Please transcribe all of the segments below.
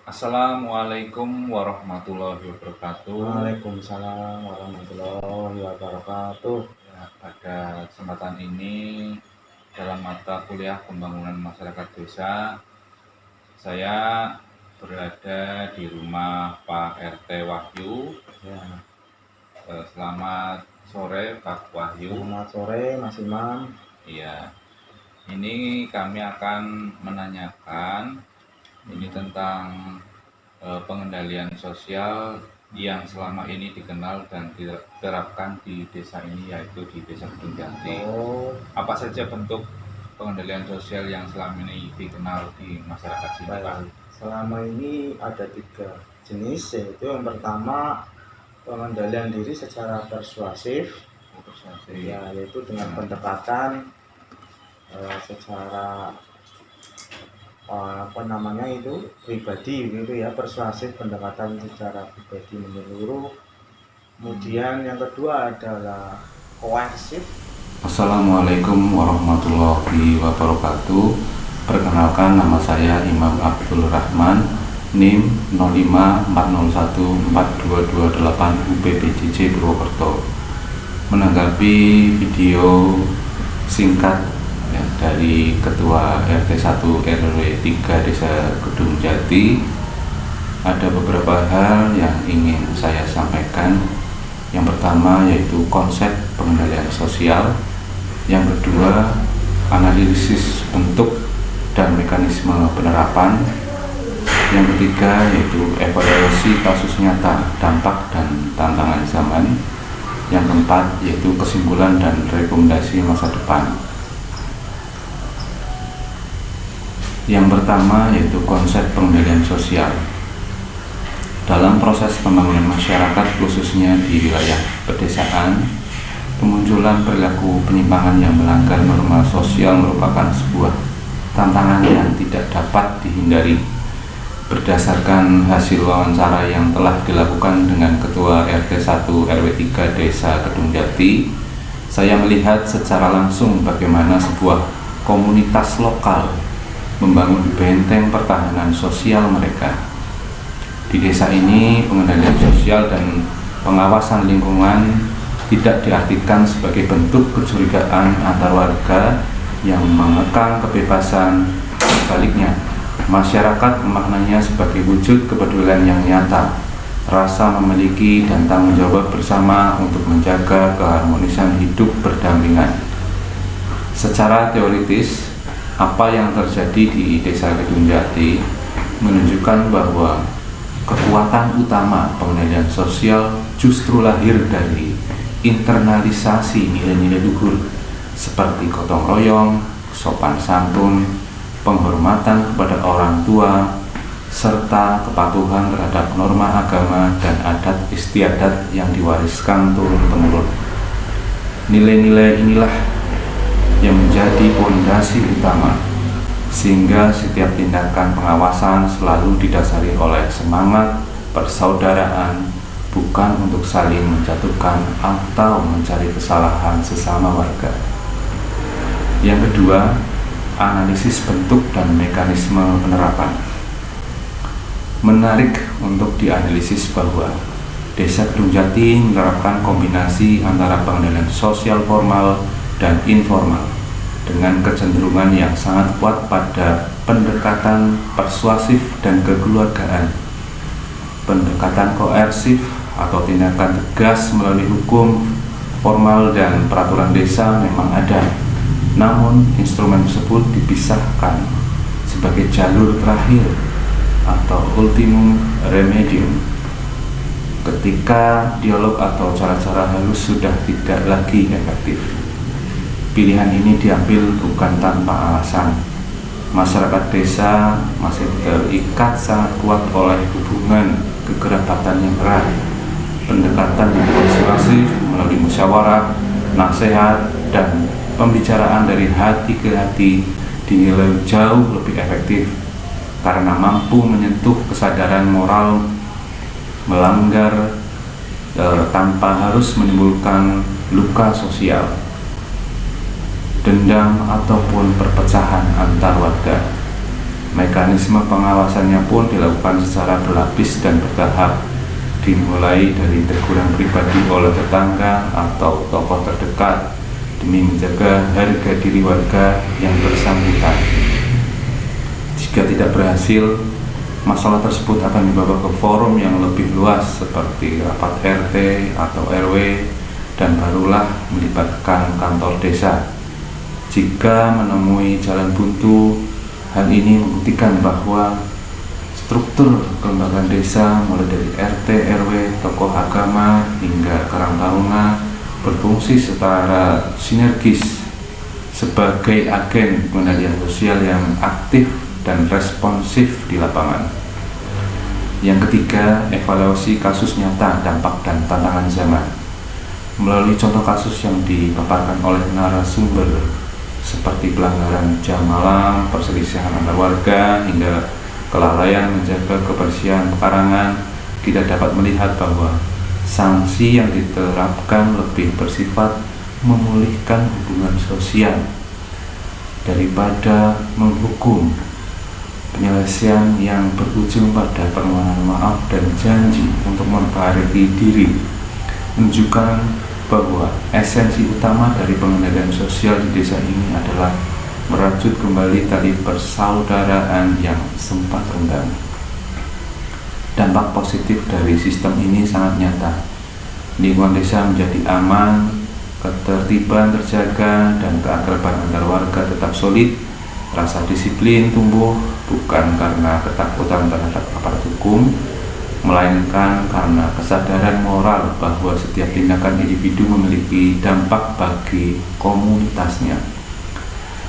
Assalamualaikum warahmatullahi wabarakatuh. Waalaikumsalam warahmatullahi wabarakatuh. Ya, pada kesempatan ini dalam mata kuliah pembangunan masyarakat desa, saya berada di rumah Pak RT Wahyu. Ya, Selamat sore Pak Wahyu. selamat sore Mas Imam. Iya, ini kami akan menanyakan ini tentang pengendalian sosial yang selama ini dikenal dan diterapkan di desa ini, yaitu di Desa Gedung Jati. Oh, Apa saja bentuk pengendalian sosial yang selama ini dikenal di masyarakat sini, Pak? baik. Selama ini ada 3 jenis, yaitu yang pertama pengendalian diri secara persuasif, ya, yaitu dengan pendekatan secara pribadi gitu ya, persuasif, pendekatan secara pribadi menyeluruh. Kemudian yang kedua adalah koersif. Assalamualaikum warahmatullahi wabarakatuh. Perkenalkan, nama saya Imam Abdul Rahman, NIM 0540142228 UPPJJ Purwokerto. Menanggapi video singkat ya, dari Ketua RT 1 RW 3 Desa Gedung Jati, ada beberapa hal yang ingin saya sampaikan. Yang pertama yaitu konsep pengendalian sosial, yang kedua analisis bentuk dan mekanisme penerapan, yang ketiga yaitu evaluasi kasus nyata, dampak dan tantangan zaman, yang keempat yaitu kesimpulan dan rekomendasi masa depan. Yang pertama yaitu konsep pengendalian sosial. Dalam proses pembangunan masyarakat, khususnya di wilayah pedesaan, kemunculan perilaku penyimpangan yang melanggar norma sosial merupakan sebuah tantangan yang tidak dapat dihindari. Berdasarkan hasil wawancara yang telah dilakukan dengan Ketua RT 1 RW 3 Desa Gedung Jati, saya melihat secara langsung bagaimana sebuah komunitas lokal membangun benteng pertahanan sosial mereka. Di desa ini, pengendalian sosial dan pengawasan lingkungan tidak diartikan sebagai bentuk kecurigaan antar warga yang mengekang kebebasan. Sebaliknya, masyarakat memaknainya sebagai wujud kepedulian yang nyata, rasa memiliki dan tanggung jawab bersama untuk menjaga keharmonisan hidup berdampingan. Secara teoritis, apa yang terjadi di Desa Gedung Jati menunjukkan bahwa kekuatan utama pengendalian sosial justru lahir dari internalisasi nilai-nilai luhur seperti gotong royong, sopan santun, penghormatan kepada orang tua, serta kepatuhan terhadap norma agama dan adat istiadat yang diwariskan turun-temurun. Nilai-nilai inilah yang menjadi fondasi utama, sehingga setiap tindakan pengawasan selalu didasari oleh semangat persaudaraan, bukan untuk saling menjatuhkan atau mencari kesalahan sesama warga. Yang kedua, analisis bentuk dan mekanisme penerapan. Menarik untuk dianalisis bahwa Desa Gedung Jati menerapkan kombinasi antara pengendalian sosial formal dan informal, dengan kecenderungan yang sangat kuat pada pendekatan persuasif dan kekeluargaan. Pendekatan koersif atau tindakan tegas melalui hukum formal dan peraturan desa memang ada, namun instrumen tersebut dipisahkan sebagai jalur terakhir atau ultimum remedium ketika dialog atau cara-cara halus sudah tidak lagi efektif. Pilihan ini diambil bukan tanpa alasan. Masyarakat desa masih terikat sangat kuat oleh hubungan kekerabatan yang erat. Pendekatan yang persuasif melalui musyawarah, nasihat, dan pembicaraan dari hati ke hati dinilai jauh lebih efektif karena mampu menyentuh kesadaran moral, melanggar tanpa harus menimbulkan luka sosial, dendam ataupun perpecahan antar warga. Mekanisme pengawasannya pun dilakukan secara berlapis dan bertahap, dimulai dari teguran pribadi oleh tetangga atau tokoh terdekat demi menjaga harga diri warga yang bersangkutan. Jika tidak berhasil, masalah tersebut akan dibawa ke forum yang lebih luas seperti rapat RT atau RW, dan barulah melibatkan kantor desa. Jika menemui jalan buntu, hal ini membuktikan bahwa struktur kelembagaan desa mulai dari RT, RW, tokoh agama hingga Karang Taruna berfungsi secara sinergis sebagai agen pengendalian sosial yang aktif dan responsif di lapangan. Yang ketiga, evaluasi kasus nyata, dampak dan tantangan zaman. Melalui contoh kasus yang dipaparkan oleh narasumber seperti pelanggaran jam malam, perselisihan antar warga, hingga kelalaian menjaga kebersihan pekarangan, kita dapat melihat bahwa sanksi yang diterapkan lebih bersifat memulihkan hubungan sosial daripada menghukum. Penyelesaian yang berujung pada permohonan maaf dan janji untuk memperbaiki diri menunjukkan bahwa esensi utama dari pengendalian sosial di desa ini adalah merajut kembali tali persaudaraan yang sempat renggang. Dampak positif dari sistem ini sangat nyata. Lingkungan desa menjadi aman, ketertiban terjaga, dan keakraban antar warga tetap solid. Rasa disiplin tumbuh bukan karena ketakutan terhadap aparat hukum, melainkan karena kesadaran moral bahwa setiap tindakan individu memiliki dampak bagi komunitasnya.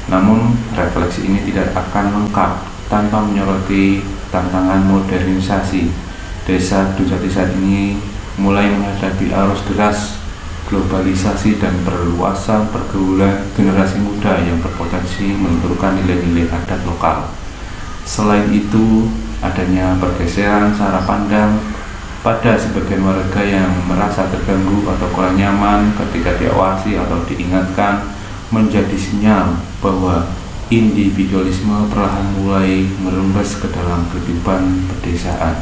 Namun, refleksi ini tidak akan lengkap tanpa menyoroti tantangan modernisasi. Desa Dujati saat ini mulai menghadapi arus deras globalisasi dan perluasan pergaulan generasi muda yang berpotensi melunturkan nilai-nilai adat lokal. Selain itu, adanya pergeseran cara pandang pada sebagian warga yang merasa terganggu atau kurang nyaman ketika diawasi atau diingatkan menjadi sinyal bahwa individualisme perlahan mulai merembes ke dalam kehidupan pedesaan.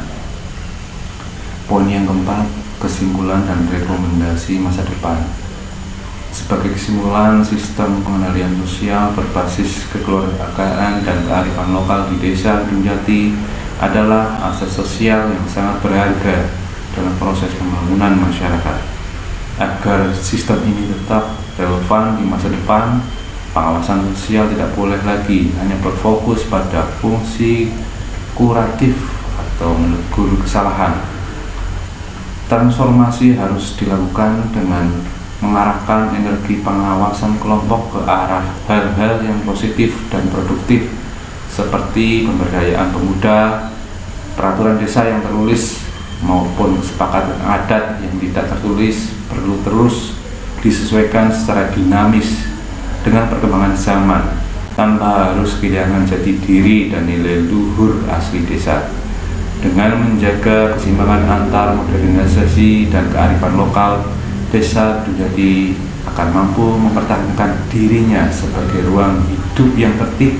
Poin yang keempat, kesimpulan dan rekomendasi masa depan. Sebagai kesimpulan, sistem pengendalian sosial berbasis kekeluargaan dan kearifan lokal di desa Dujati adalah aset sosial yang sangat berharga dalam proses pembangunan masyarakat. Agar sistem ini tetap relevan di masa depan, pengawasan sosial tidak boleh lagi hanya berfokus pada fungsi kuratif atau menegur kesalahan. Transformasi harus dilakukan dengan mengarahkan energi pengawasan kelompok ke arah hal-hal yang positif dan produktif, seperti pemberdayaan pemuda, peraturan desa yang tertulis maupun kesepakatan adat yang tidak tertulis perlu terus disesuaikan secara dinamis dengan perkembangan zaman tanpa harus kehilangan jati diri dan nilai luhur asli desa. Dengan menjaga keseimbangan antar modernisasi dan kearifan lokal, desa Dujati akan mampu mempertahankan dirinya sebagai ruang hidup yang tertib,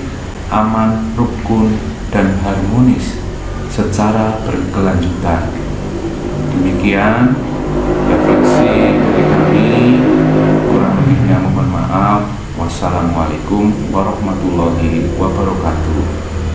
aman, rukun, dan harmonis secara berkelanjutan. Demikian refleksi dari kami, kurang lebihnya mohon maaf. Wassalamualaikum warahmatullahi wabarakatuh.